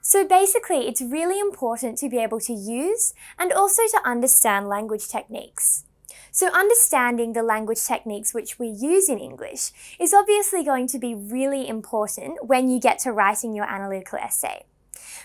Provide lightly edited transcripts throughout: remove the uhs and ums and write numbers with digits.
So basically, it's really important to be able to use and also to understand language techniques. So understanding the language techniques which we use in English is obviously going to be really important when you get to writing your analytical essay.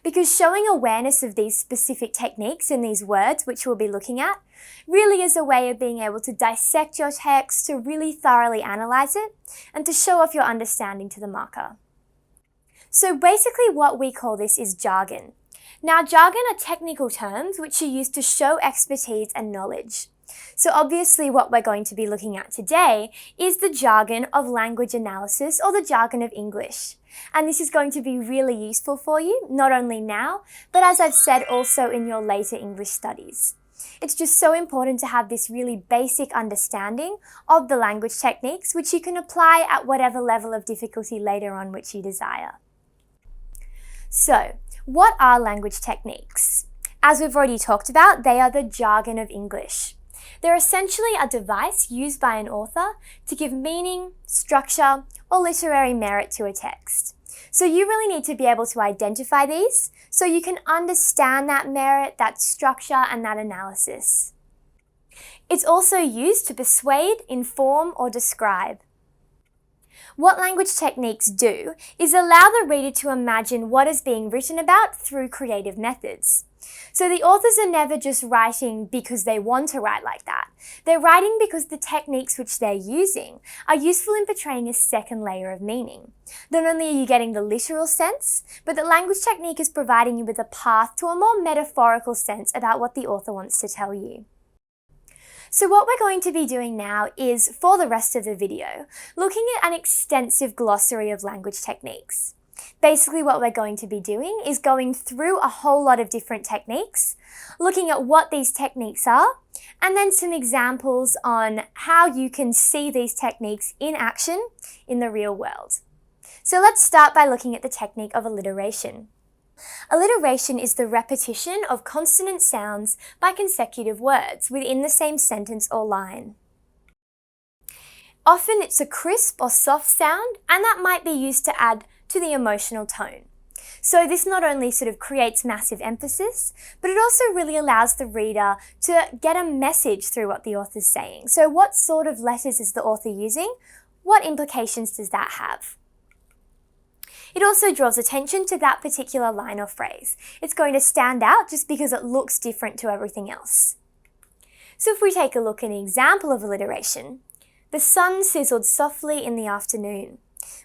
Because showing awareness of these specific techniques in these words which we'll be looking at really is a way of being able to dissect your text, to really thoroughly analyse it, and to show off your understanding to the marker. So basically what we call this is jargon. Now jargon are technical terms which are used to show expertise and knowledge. So obviously what we're going to be looking at today is the jargon of language analysis, or the jargon of English. And this is going to be really useful for you, not only now, but as I've said, also in your later English studies. It's just so important to have this really basic understanding of the language techniques, which you can apply at whatever level of difficulty later on which you desire. So, what are language techniques? As we've already talked about, they are the jargon of English. They're essentially a device used by an author to give meaning, structure, or literary merit to a text. So you really need to be able to identify these so you can understand that merit, that structure, and that analysis. It's also used to persuade, inform, or describe. What language techniques do is allow the reader to imagine what is being written about through creative methods. So the authors are never just writing because they want to write like that. They're writing because the techniques which they're using are useful in portraying a second layer of meaning. Not only are you getting the literal sense, but the language technique is providing you with a path to a more metaphorical sense about what the author wants to tell you. So what we're going to be doing now is, for the rest of the video, looking at an extensive glossary of language techniques. Basically what we're going to be doing is going through a whole lot of different techniques, looking at what these techniques are, and then some examples on how you can see these techniques in action in the real world. So let's start by looking at the technique of alliteration. Alliteration is the repetition of consonant sounds by consecutive words within the same sentence or line. Often it's a crisp or soft sound, and that might be used to add to the emotional tone. So this not only sort of creates massive emphasis, but it also really allows the reader to get a message through what the author's saying. So what sort of letters is the author using? What implications does that have? It also draws attention to that particular line or phrase. It's going to stand out just because it looks different to everything else. So if we take a look at an example of alliteration, the sun sizzled softly in the afternoon.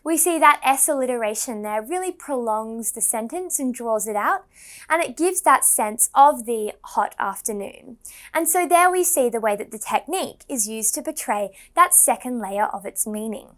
We see that S alliteration there really prolongs the sentence and draws it out, and it gives that sense of the hot afternoon. And so there we see the way that the technique is used to portray that second layer of its meaning.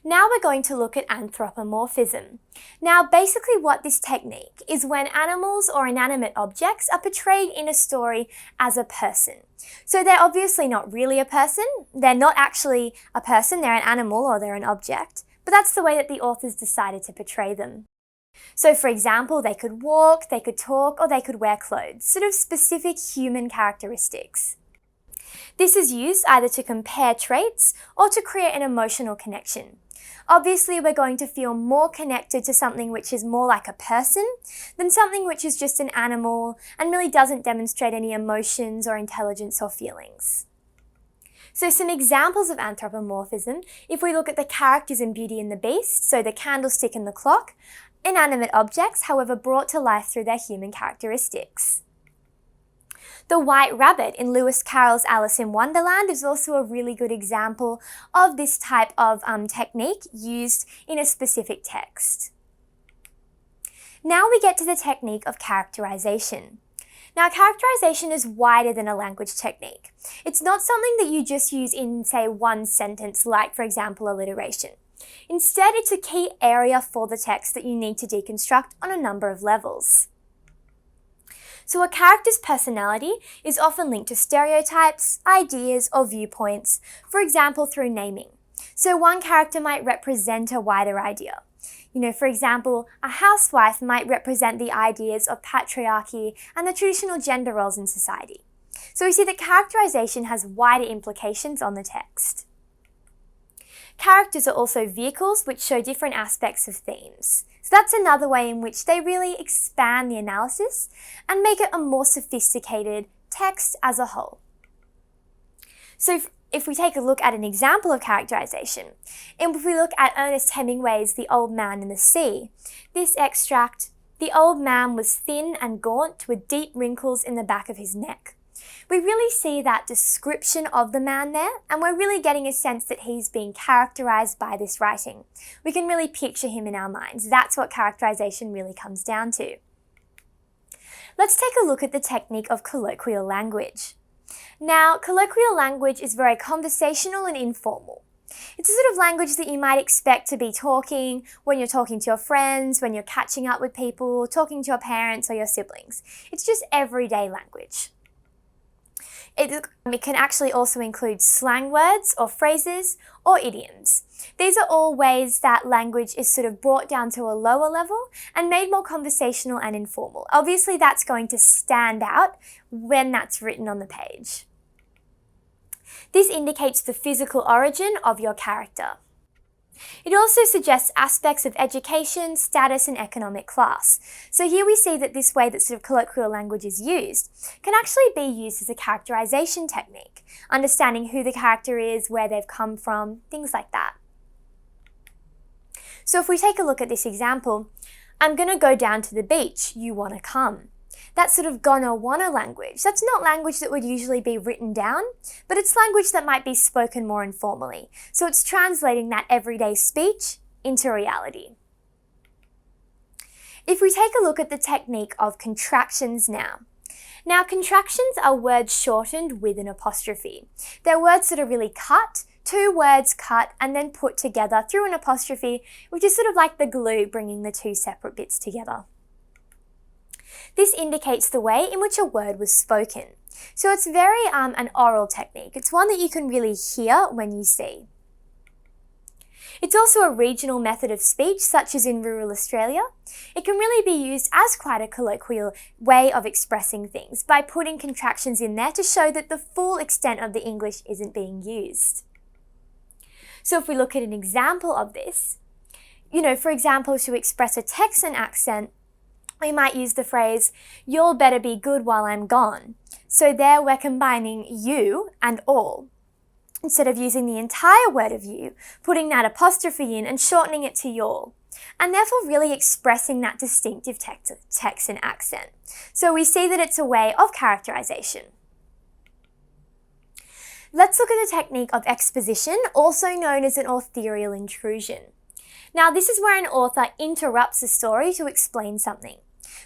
Now we're going to look at anthropomorphism. Now basically what this technique is when animals or inanimate objects are portrayed in a story as a person. So they're obviously not really a person, they're not actually a person, they're an animal or they're an object, but that's the way that the authors decided to portray them. So for example, they could walk, they could talk, or they could wear clothes, sort of specific human characteristics. This is used either to compare traits or to create an emotional connection. Obviously, we're going to feel more connected to something which is more like a person than something which is just an animal and really doesn't demonstrate any emotions or intelligence or feelings. So some examples of anthropomorphism, if we look at the characters in Beauty and the Beast, so the candlestick and the clock, inanimate objects, however, brought to life through their human characteristics. The white rabbit in Lewis Carroll's Alice in Wonderland is also a really good example of this type of technique used in a specific text. Now we get to the technique of characterization. Now, characterization is wider than a language technique. It's not something that you just use in, say, one sentence, like, for example, alliteration. Instead, it's a key area for the text that you need to deconstruct on a number of levels. So a character's personality is often linked to stereotypes, ideas, or viewpoints, for example, through naming. So one character might represent a wider idea. For example, a housewife might represent the ideas of patriarchy and the traditional gender roles in society. So we see that characterization has wider implications on the text. Characters are also vehicles which show different aspects of themes. So that's another way in which they really expand the analysis and make it a more sophisticated text as a whole. So if we take a look at an example of characterization, and if we look at Ernest Hemingway's The Old Man and the Sea, this extract, the old man was thin and gaunt with deep wrinkles in the back of his neck. We really see that description of the man there, and we're really getting a sense that he's being characterized by this writing. We can really picture him in our minds. That's what characterization really comes down to. Let's take a look at the technique of colloquial language. Now, colloquial language is very conversational and informal. It's a sort of language that you might expect to be talking when you're talking to your friends, when you're catching up with people, talking to your parents or your siblings. It's just everyday language. It can actually also include slang words or phrases or idioms. These are all ways that language is sort of brought down to a lower level and made more conversational and informal. Obviously, that's going to stand out when that's written on the page. This indicates the physical origin of your character. It also suggests aspects of education, status, and economic class. So here we see that this way that sort of colloquial language is used can actually be used as a characterization technique, understanding who the character is, where they've come from, things like that. So if we take a look at this example, I'm going to go down to the beach, you want to come. That's sort of gonna wanna language. That's not language that would usually be written down, but it's language that might be spoken more informally. So it's translating that everyday speech into reality. If we take a look at the technique of contractions now. Now, contractions are words shortened with an apostrophe. They're words that are really cut, two words cut and then put together through an apostrophe, which is sort of like the glue bringing the two separate bits together. This indicates the way in which a word was spoken. So it's very an oral technique. It's one that you can really hear when you see. It's also a regional method of speech, such as in rural Australia. It can really be used as quite a colloquial way of expressing things by putting contractions in there to show that the full extent of the English isn't being used. So if we look at an example of this, for example, to express a Texan accent, we might use the phrase, "You'll better be good while I'm gone." So there we're combining you and all. Instead of using the entire word of you, putting that apostrophe in and shortening it to y'all, and therefore really expressing that distinctive Texan accent. So we see that it's a way of characterization. Let's look at the technique of exposition, also known as an authorial intrusion. Now, this is where an author interrupts a story to explain something.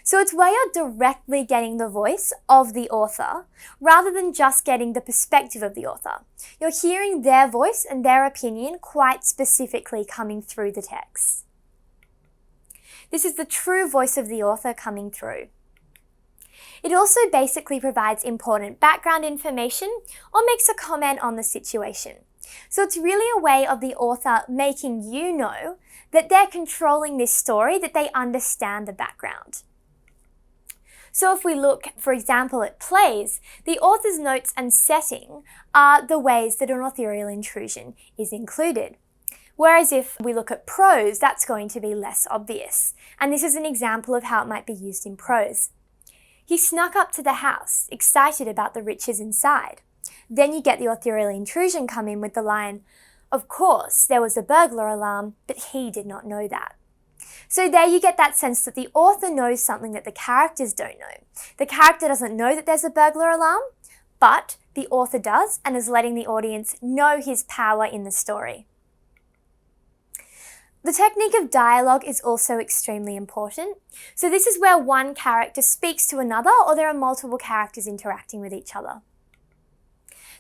So it's where you're directly getting the voice of the author rather than just getting the perspective of the author. You're hearing their voice and their opinion quite specifically coming through the text. This is the true voice of the author coming through. It also basically provides important background information or makes a comment on the situation. So it's really a way of the author making you know that they're controlling this story, that they understand the background. So if we look, for example, at plays, the author's notes and setting are the ways that an authorial intrusion is included. Whereas if we look at prose, that's going to be less obvious. And this is an example of how it might be used in prose. He snuck up to the house, excited about the riches inside. Then you get the authorial intrusion come in with the line, "Of course, there was a burglar alarm, but he did not know that." So there you get that sense that the author knows something that the characters don't know. The character doesn't know that there's a burglar alarm, but the author does and is letting the audience know his power in the story. The technique of dialogue is also extremely important. So this is where one character speaks to another or there are multiple characters interacting with each other.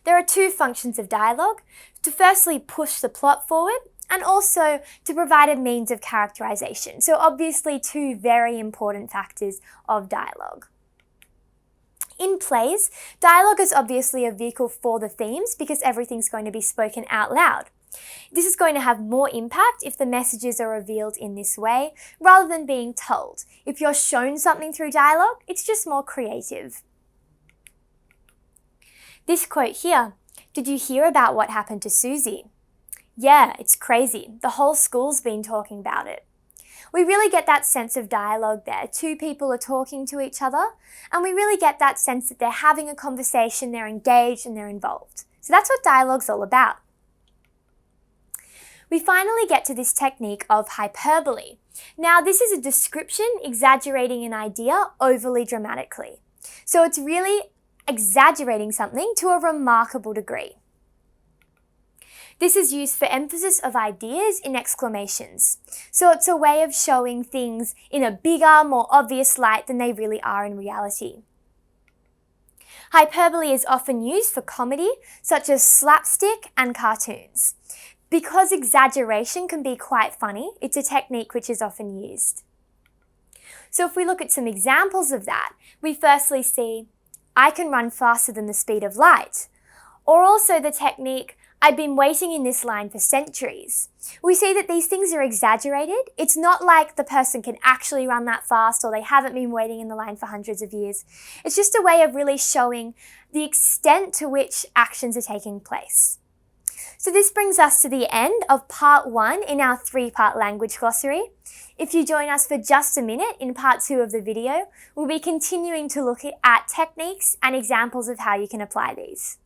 There are two functions of dialogue: to firstly push the plot forward and also to provide a means of characterization. So obviously two very important factors of dialogue. In plays, dialogue is obviously a vehicle for the themes because everything's going to be spoken out loud. This is going to have more impact if the messages are revealed in this way rather than being told. If you're shown something through dialogue, it's just more creative. This quote here, "Did you hear about what happened to Susie?" Yeah, it's crazy. The whole school's been talking about it. We really get that sense of dialogue there. Two people are talking to each other, and we really get that sense that they're having a conversation, they're engaged, and they're involved. So that's what dialogue's all about. We finally get to this technique of hyperbole. Now, this is a description exaggerating an idea overly dramatically. So it's really exaggerating something to a remarkable degree. This is used for emphasis of ideas in exclamations. So it's a way of showing things in a bigger, more obvious light than they really are in reality. Hyperbole is often used for comedy, such as slapstick and cartoons. Because exaggeration can be quite funny, it's a technique which is often used. So if we look at some examples of that, we firstly see, I can run faster than the speed of light. Or also the technique, I've been waiting in this line for centuries. We see that these things are exaggerated. It's not like the person can actually run that fast or they haven't been waiting in the line for hundreds of years. It's just a way of really showing the extent to which actions are taking place. So this brings us to the end of part 1 in our 3-part language glossary. If you join us for just a minute in part 2 of the video, we'll be continuing to look at techniques and examples of how you can apply these.